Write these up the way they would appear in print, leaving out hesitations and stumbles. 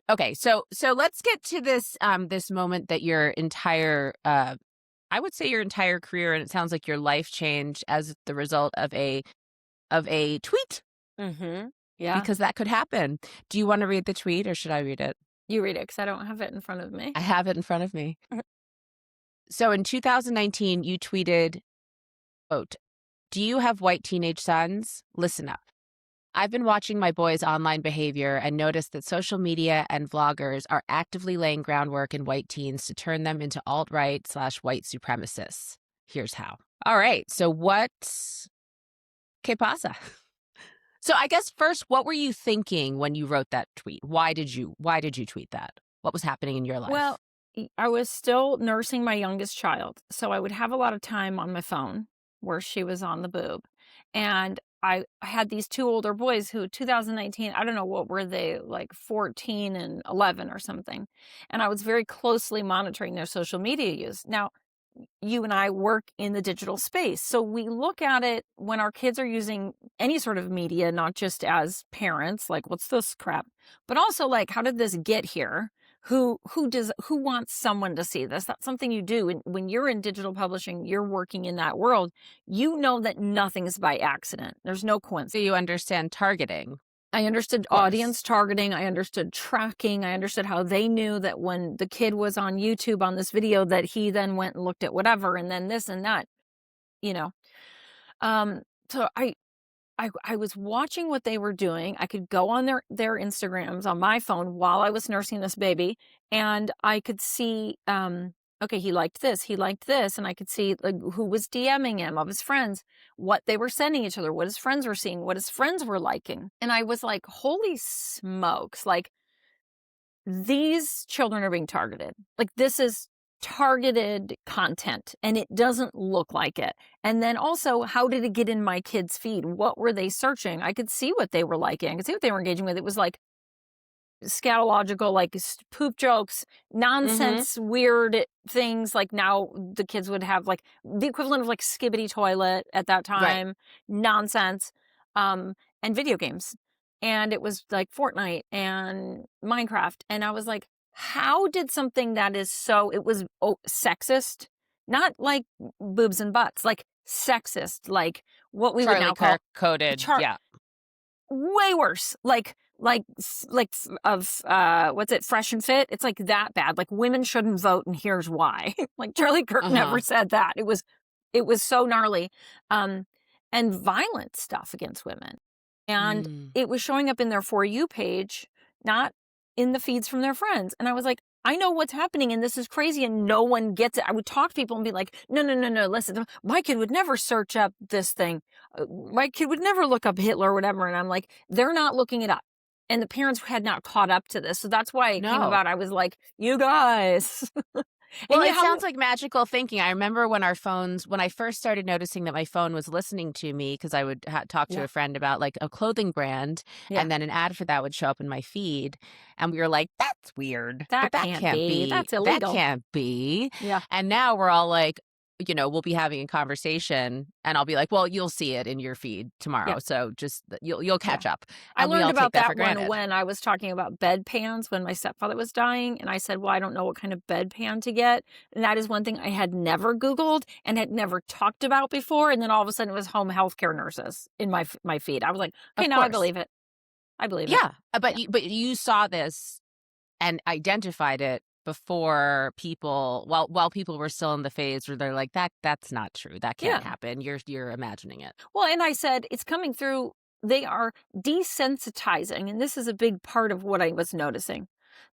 Okay, so let's get to this moment that your entire I would say your entire career, and it sounds like your life changed as the result of a tweet, Mhm. Yeah. because that could happen. Do you want to read the tweet or should I read it? You read it because I don't have it in front of me. I have it in front of me. So in 2019, you tweeted, quote, "Do you have white teenage sons? Listen up. I've been watching my boys' online behavior and noticed that social media and vloggers are actively laying groundwork in white teens to turn them into alt-right/white supremacists. Here's how." All right. So what que pasa? So I guess first, what were you thinking when you wrote that tweet? Why did you tweet that? What was happening in your Well, life? I was still nursing my youngest child, so I would have a lot of time on my phone where she was on the boob, and I had these 2 older boys who 2019, I don't know, what were they, like 14 and 11 or something, and I was very closely monitoring their social media use. Now, you and I work in the digital space, so we look at it when our kids are using any sort of media, not just as parents, like, "What's this crap?" But also, like, "How did this get here? Who wants someone to see this?" That's something you do, and when you're in digital publishing, you're working in that world, you know that nothing's by accident. There's no So coincidence. you understand targeting, of I understood course. audience targeting, I understood tracking, I understood how they knew that when the kid was on YouTube on this video that he then went and looked at whatever and then this and that, you know? Um, so I was watching what they were doing. I could go on their Instagrams on my phone while I was nursing this baby, and I could see, okay, he liked this, and I could see like who was DMing him of his friends, what they were sending each other, what his friends were seeing, what his friends were liking, and I was like, "Holy smokes!" Like these children are being targeted. Like this is targeted content and it doesn't look like it. And then also, how did it get in my kids' feed? What were they searching? I could see what they were liking. I could see what they were engaging with. It was like scatological, like poop jokes, Mhm. nonsense, weird things. Like now the kids would have like the equivalent of like Skibbity Toilet at that Right. time, nonsense, and video games. And it was like Fortnite and Minecraft. And I was like, how did something that is so, it was sexist, not like boobs and butts, like sexist, like what we would Charlie now call Kirk coded, char yeah. way worse, of, what's it, Fresh and Fit? It's like that bad, like, women shouldn't vote and here's why. Like, Charlie Kirk never Uh-huh. said that. It was so gnarly, um, and violent stuff against women, and Mm. it was showing up in their For You page, not in the feeds from their friends, and I was like, "I know what's happening, and this is crazy, and no one gets it." I would talk to people and be like, "No, no, no, no, listen, my kid would never search up this thing. My kid would never look up Hitler or whatever." And I'm like, they're not looking it up. And the parents had not caught up to this. So that's why it came No. about. I was like, you guys. Well, And you it how, sounds like magical thinking. I remember when I first started noticing that my phone was listening to me because I would talk to yeah, a friend about like a clothing brand, yeah, and then an ad for that would show up in my feed. And we were like, that's weird. that can't be. That's That illegal. can't be. Yeah, And now we're all like, we'll be having a conversation and I'll be like, well, you'll see it in your feed yeah, tomorrow. So just you'll yeah. catch up. I And we learned all take about that for that one granted. when I was talking about bedpans when my stepfather was dying. And I said, well, I don't know what kind of bedpan to get. And that is one thing I had never Googled and had never talked about before. And then all of a sudden it was home healthcare nurses in my feed. I was like, okay, Of now I course. believe it. I believe it. Yeah. Yeah. But you saw this and identified it before people while people were still in the phase where they're like, that's not true. That can't Yeah. happen. You're imagining it. Well, and I said it's coming through. They are desensitizing, and this is a big part of what I was noticing.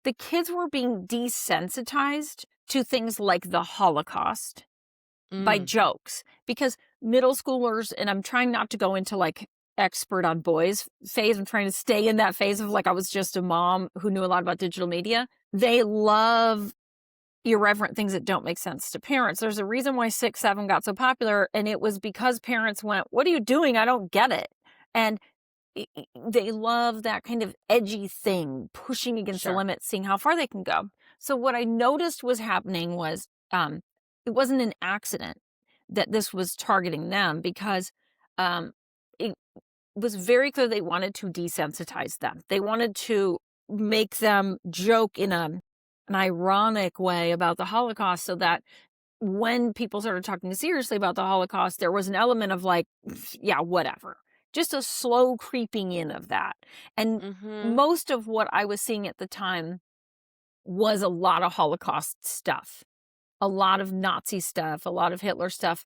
The kids were being desensitized to things like the Holocaust by Mm. jokes because middle schoolers, and I'm trying not to go into like expert on boys phase. I'm trying to stay in that phase of like I was just a mom who knew a lot about digital media. They love irreverent things that don't make sense to parents. There's a reason why 6-7 got so popular, and it was because parents went, "What are you doing? I don't get it." And they love that kind of edgy thing, pushing against the Sure. limit, seeing how far they can go. So what I noticed was happening was it wasn't an accident that this was targeting them because it was very clear they wanted to desensitize them. They wanted to make them joke in an ironic way about the Holocaust, so that when people started talking seriously about the Holocaust, there was an element of like, yeah, whatever. Just a slow creeping in of that. And Mhm. most of what I was seeing at the time was a lot of Holocaust stuff, a lot of Nazi stuff, a lot of Hitler stuff.